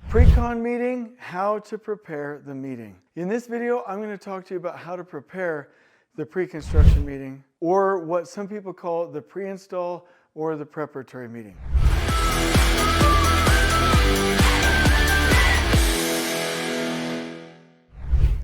Pre-con meeting, how to prepare the meeting. In this video, I'm going to talk to you about how to prepare the pre-construction meeting, or what some people call the pre-install or the preparatory meeting.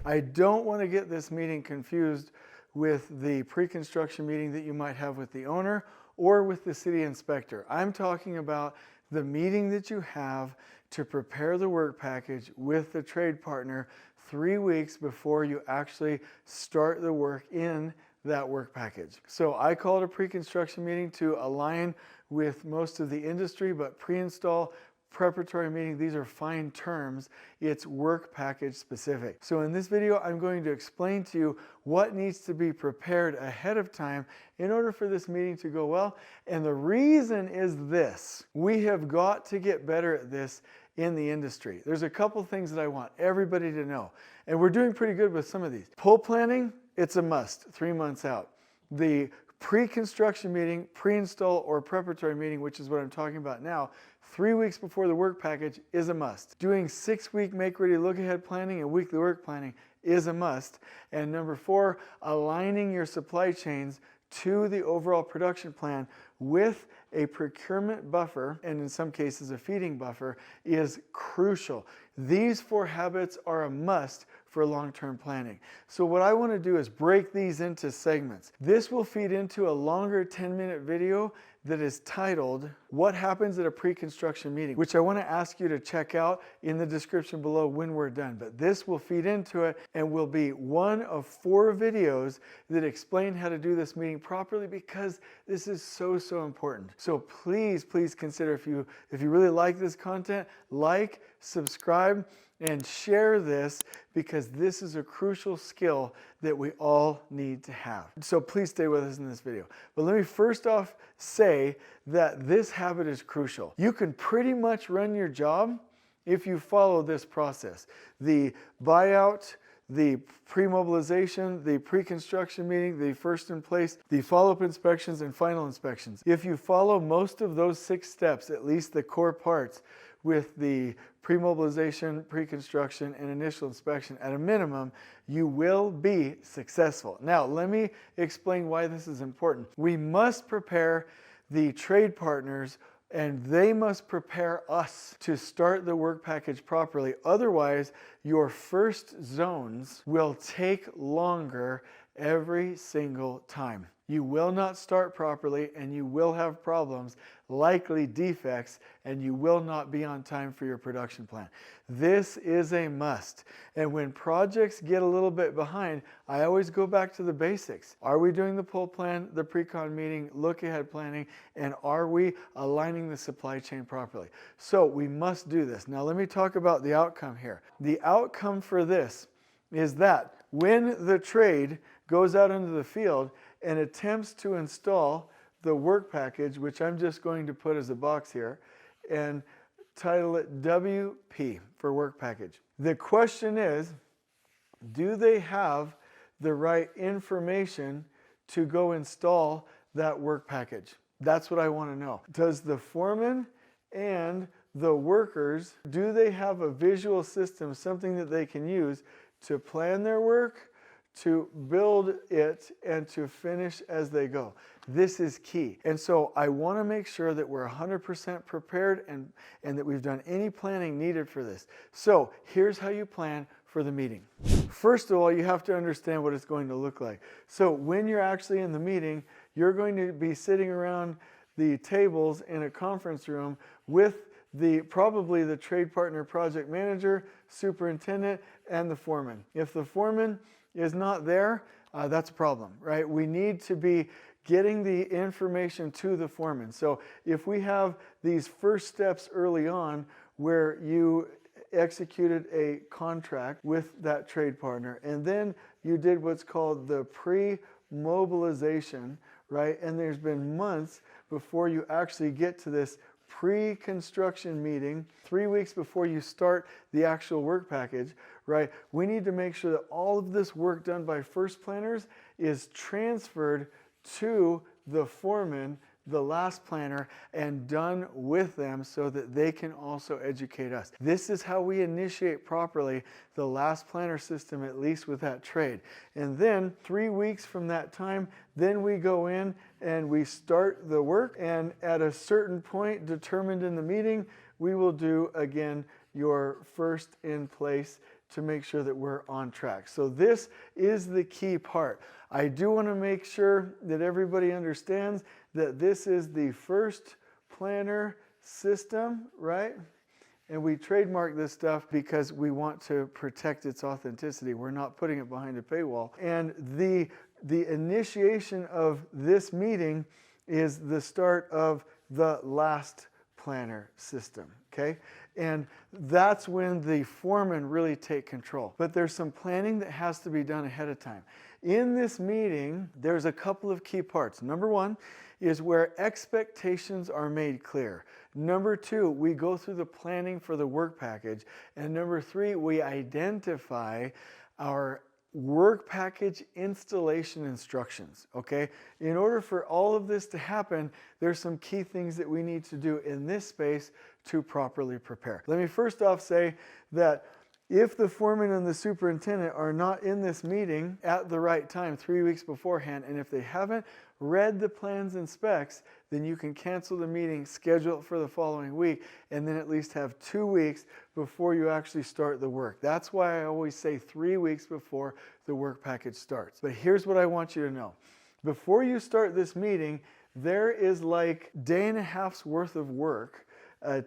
I don't want to get this meeting confused with the pre-construction meeting that you might have with the owner or with the city inspector. I'm talking about the meeting that you have to prepare the work package with the trade partner 3 weeks before you actually start the work in that work package. So I call it a pre-construction meeting to align with most of the industry, but pre-install, preparatory meeting, these are fine terms. It's work package specific. So in this video, I'm going to explain to you what needs to be prepared ahead of time in order for this meeting to go well. And the reason is this: we have got to get better at this in the industry. There's a couple things that I want everybody to know, and we're doing pretty good with some of these. Pull planning, it's a must, 3 months out. The pre-construction meeting, pre-install or preparatory meeting, which is what I'm talking about now, 3 weeks before the work package is a must. Doing 6-week make-ready look-ahead planning and weekly work planning is a must. And number 4, aligning your supply chains to the overall production plan with a procurement buffer, and in some cases a feeding buffer, is crucial. These 4 habits are a must for long-term planning. So what I want to do is break these into segments. This will feed into a longer 10-minute video that is titled, What Happens at a Pre-Construction Meeting, which I want to ask you to check out in the description below when we're done. But this will feed into it and will be one of 4 videos that explain how to do this meeting properly, because this is so important. So please consider, if you really like this content, like, subscribe, and share this, because this is a crucial skill that we all need to have. So please stay with us in this video. But let me first off say that this habit is crucial. You can pretty much run your job if you follow this process. The buyout, the pre-mobilization, the pre-construction meeting, the first in place, the follow-up inspections, and final inspections. If you follow most of those 6 steps, at least the core parts, with the pre-mobilization, pre-construction, and initial inspection, at a minimum, you will be successful. Now, let me explain why this is important. We must prepare the trade partners, and they must prepare us to start the work package properly. Otherwise, your first zones will take longer every single time. You will not start properly, and you will have problems, likely defects, and you will not be on time for your production plan. This is a must. And when projects get a little bit behind, I always go back to the basics. Are we doing the pull plan, the pre-con meeting, look-ahead planning, and are we aligning the supply chain properly? So we must do this. Now let me talk about the outcome here. The outcome for this is that when the trade goes out into the field and attempts to install the work package, which I'm just going to put as a box here, and title it WP for work package. The question is, do they have the right information to go install that work package? That's what I want to know. Does the foreman and the workers, do they have a visual system, something that they can use to plan their work, to build it, and to finish as they go? This is key. And so I want to make sure that we're 100% prepared and that we've done any planning needed for this. So here's how you plan for the meeting. First of all, you have to understand what it's going to look like. So when you're actually in the meeting, you're going to be sitting around the tables in a conference room with probably the trade partner, project manager, superintendent, and the foreman. If the foreman is not there, that's a problem, right? We need to be getting the information to the foreman. So if we have these first steps early on where you executed a contract with that trade partner, and then you did what's called the pre-mobilization, right? And there's been months before you actually get to this pre-construction meeting, 3 weeks before you start the actual work package, right? We need to make sure that all of this work done by first planners is transferred to the foreman the last planner and done with them so that they can also educate us. This is how we initiate properly the last planner system, at least with that trade. And then 3 weeks from that time, then we go in and we start the work, and at a certain point determined in the meeting, we will do again your first in place to make sure that we're on track. So this is the key part. I do want to make sure that everybody understands that this is the first planner system, right? And we trademark this stuff because we want to protect its authenticity. We're not putting it behind a paywall. And the initiation of this meeting is the start of the last planner system, okay? And that's when the foremen really take control. But there's some planning that has to be done ahead of time. In this meeting, there's a couple of key parts. Number one is where expectations are made clear. Number two, we go through the planning for the work package. And number three, we identify our work package installation instructions, okay? In order for all of this to happen, there's some key things that we need to do in this space to properly prepare. Let me first off say that if the foreman and the superintendent are not in this meeting at the right time 3 weeks beforehand, and if they haven't read the plans and specs, then you can cancel the meeting, schedule it for the following week, and then at least have 2 weeks before you actually start the work. That's why I always say 3 weeks before the work package starts. But here's what I want you to know. Before you start this meeting, there is like a day and a half's worth of work,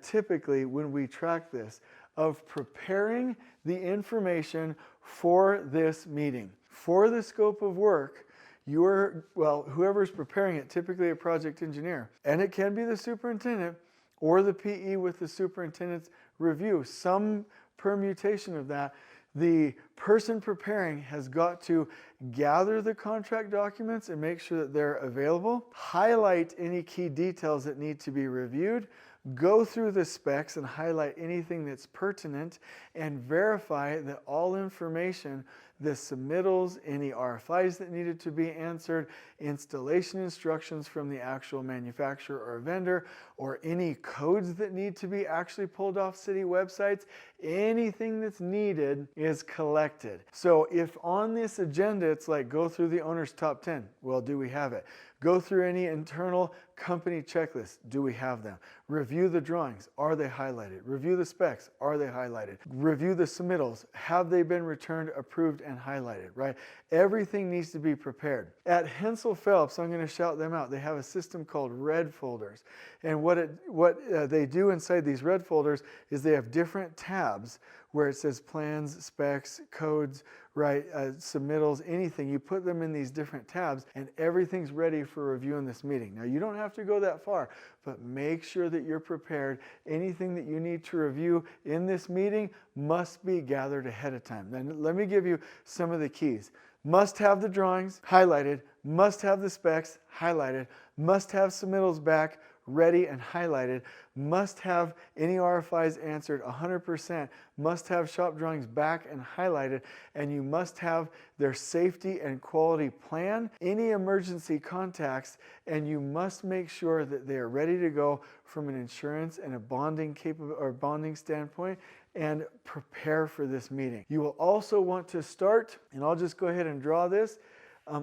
typically when we track this, of preparing the information for this meeting. For the scope of work, whoever's preparing it, typically a project engineer, and it can be the superintendent or the PE with the superintendent's review, some permutation of that. The person preparing has got to gather the contract documents and make sure that they're available, highlight any key details that need to be reviewed, go through the specs and highlight anything that's pertinent, and verify that all information, the submittals, any RFIs that needed to be answered, installation instructions from the actual manufacturer or vendor, or any codes that need to be actually pulled off city websites, anything that's needed is collected. So if on this agenda it's like go through the owner's top 10, well, do we have it? Go through any internal company checklists. Do we have them? Review the drawings. Are they highlighted? Review the specs. Are they highlighted? Review the submittals. Have they been returned, approved, and highlighted, right? Everything needs to be prepared. At Hensel Phelps, I'm going to shout them out. They have a system called red folders. And what they do inside these red folders is they have different tabs where it says plans, specs, codes, right, submittals, anything. You put them in these different tabs and everything's ready for review in this meeting. Now, you don't have to go that far, but make sure that you're prepared. Anything that you need to review in this meeting must be gathered ahead of time. Then let me give you some of the keys. Must have the drawings highlighted, must have the specs highlighted, must have submittals back, ready and highlighted, must have any RFIs answered 100%, must have shop drawings back and highlighted, and you must have their safety and quality plan, any emergency contacts, and you must make sure that they are ready to go from an insurance and a bonding standpoint, and prepare for this meeting. You will also want to start, and I'll just go ahead and draw this.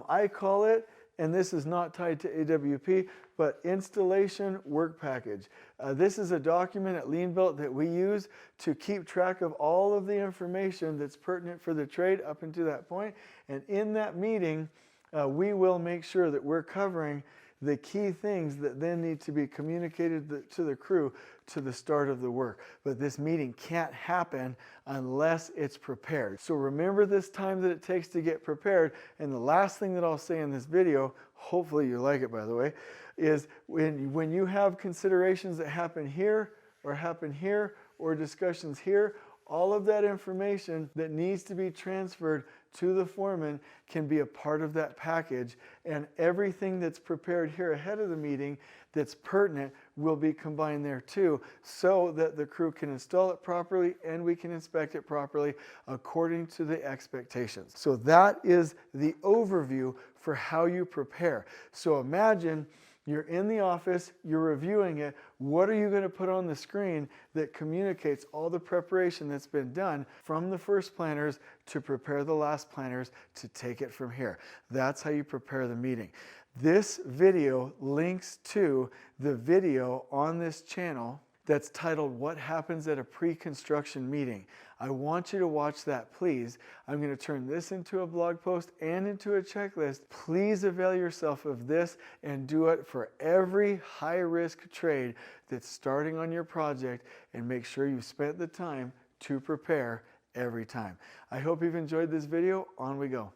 I call it, and this is not tied to AWP, but installation work package. This is a document at Leanbelt that we use to keep track of all of the information that's pertinent for the trade up until that point. And in that meeting, we will make sure that we're covering the key things that then need to be communicated to the crew to the start of the work. But this meeting can't happen unless it's prepared. So remember this time that it takes to get prepared. And the last thing that I'll say in this video, hopefully you like it by the way, is when you have considerations that happen here or discussions here, all of that information that needs to be transferred to the foreman can be a part of that package, and everything that's prepared here ahead of the meeting that's pertinent will be combined there too, so that the crew can install it properly and we can inspect it properly according to the expectations. So that is the overview for how you prepare. So imagine You're in the office, you're reviewing it. What are you going to put on the screen that communicates all the preparation that's been done from the first planners to prepare the last planners to take it from here? That's how you prepare the meeting. This video links to the video on this channel that's titled What Happens at a Pre-Construction Meeting. I want you to watch that, please. I'm going to turn this into a blog post and into a checklist. Please avail yourself of this and do it for every high-risk trade that's starting on your project, and make sure you've spent the time to prepare every time. I hope you've enjoyed this video. On we go.